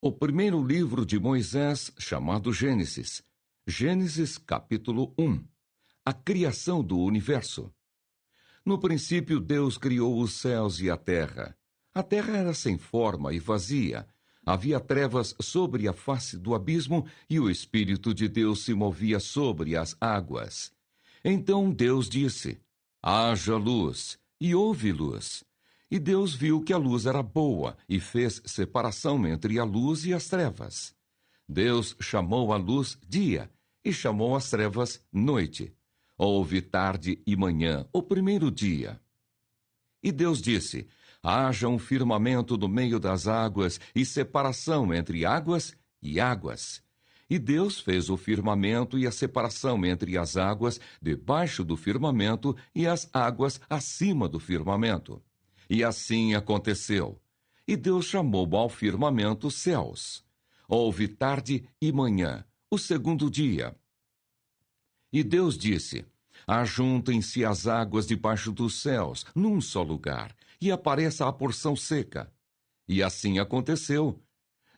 O primeiro livro de Moisés, chamado Gênesis. Gênesis, capítulo 1. A criação do universo. No princípio, Deus criou os céus e a terra. A terra era sem forma e vazia. Havia trevas sobre a face do abismo e o Espírito de Deus se movia sobre as águas. Então Deus disse: haja luz, e houve luz. E Deus viu que a luz era boa e fez separação entre a luz e as trevas. Deus chamou a luz dia e chamou as trevas noite. Houve tarde e manhã, o primeiro dia. E Deus disse: haja um firmamento no meio das águas e separação entre águas e águas. E Deus fez o firmamento e a separação entre as águas debaixo do firmamento e as águas acima do firmamento. E assim aconteceu. E Deus chamou ao firmamento céus. Houve tarde e manhã, o segundo dia. E Deus disse: ajuntem-se as águas debaixo dos céus, num só lugar, e apareça a porção seca. E assim aconteceu.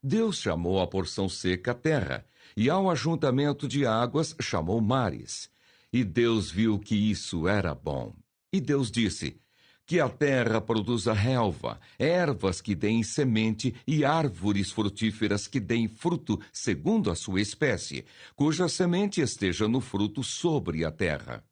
Deus chamou a porção seca terra, e ao ajuntamento de águas chamou mares. E Deus viu que isso era bom. E Deus disse: que a terra produza relva, ervas que deem semente e árvores frutíferas que deem fruto segundo a sua espécie, cuja semente esteja no fruto sobre a terra.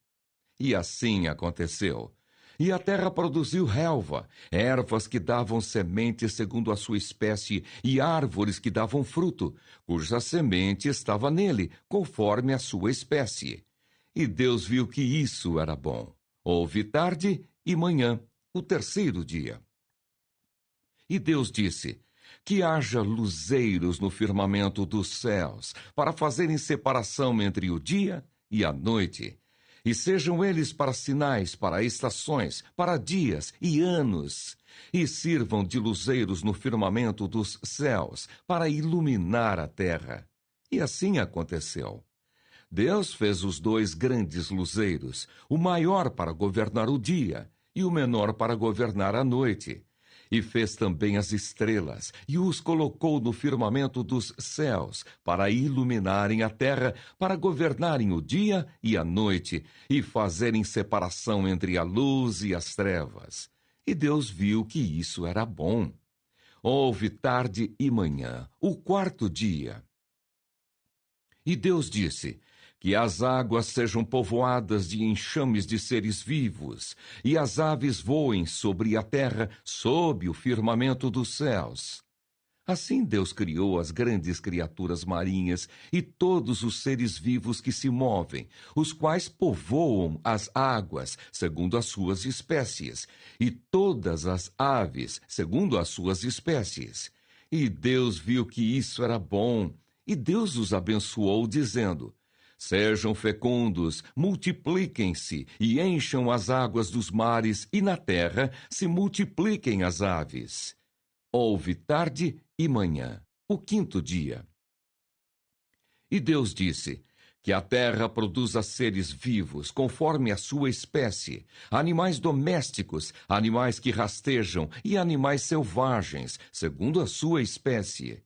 E assim aconteceu. E a terra produziu relva, ervas que davam semente segundo a sua espécie e árvores que davam fruto, cuja semente estava nele, conforme a sua espécie. E Deus viu que isso era bom. Houve tarde e manhã, o terceiro dia. E Deus disse: que haja luzeiros no firmamento dos céus, para fazerem separação entre o dia e a noite, e sejam eles para sinais, para estações, para dias e anos, e sirvam de luzeiros no firmamento dos céus, para iluminar a terra. E assim aconteceu. Deus fez os dois grandes luzeiros, o maior para governar o dia e o menor para governar a noite. E fez também as estrelas, e os colocou no firmamento dos céus, para iluminarem a terra, para governarem o dia e a noite, e fazerem separação entre a luz e as trevas. E Deus viu que isso era bom. Houve tarde e manhã, o quarto dia. E Deus disse: que as águas sejam povoadas de enxames de seres vivos, e as aves voem sobre a terra, sob o firmamento dos céus. Assim Deus criou as grandes criaturas marinhas e todos os seres vivos que se movem, os quais povoam as águas, segundo as suas espécies, e todas as aves, segundo as suas espécies. E Deus viu que isso era bom, e Deus os abençoou, dizendo: sejam fecundos, multipliquem-se e encham as águas dos mares, e na terra se multipliquem as aves. Houve tarde e manhã, o quinto dia. E Deus disse: que a terra produza seres vivos, conforme a sua espécie, animais domésticos, animais que rastejam e animais selvagens, segundo a sua espécie.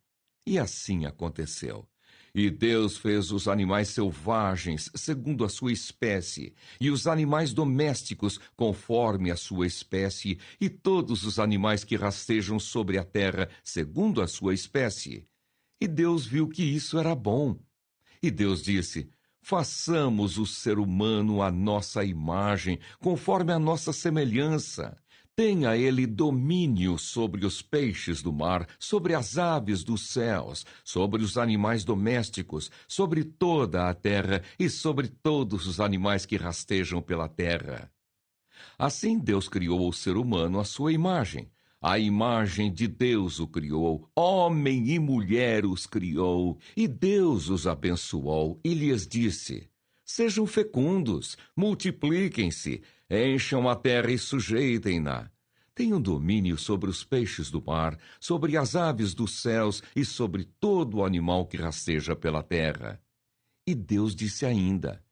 E assim aconteceu. E Deus fez os animais selvagens segundo a sua espécie, e os animais domésticos conforme a sua espécie, e todos os animais que rastejam sobre a terra segundo a sua espécie. E Deus viu que isso era bom. E Deus disse: façamos o ser humano à nossa imagem, conforme a nossa semelhança. Tenha ele domínio sobre os peixes do mar, sobre as aves dos céus, sobre os animais domésticos, sobre toda a terra e sobre todos os animais que rastejam pela terra. Assim Deus criou o ser humano à sua imagem. A imagem de Deus o criou, homem e mulher os criou, e Deus os abençoou e lhes disse: sejam fecundos, multipliquem-se, encham a terra e sujeitem-na. Tenham domínio sobre os peixes do mar, sobre as aves dos céus e sobre todo o animal que rasteja pela terra. E Deus disse ainda: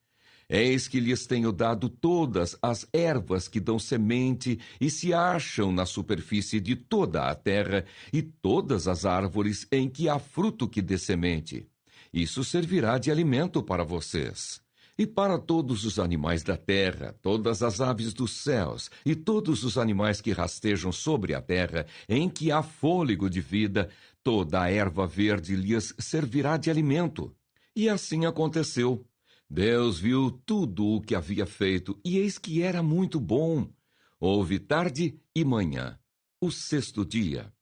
Eis que lhes tenho dado todas as ervas que dão semente e se acham na superfície de toda a terra, e todas as árvores em que há fruto que dê semente. Isso servirá de alimento para vocês. E para todos os animais da terra, todas as aves dos céus e todos os animais que rastejam sobre a terra, em que há fôlego de vida, toda a erva verde lhes servirá de alimento. E assim aconteceu. Deus viu tudo o que havia feito, e eis que era muito bom. Houve tarde e manhã, o sexto dia.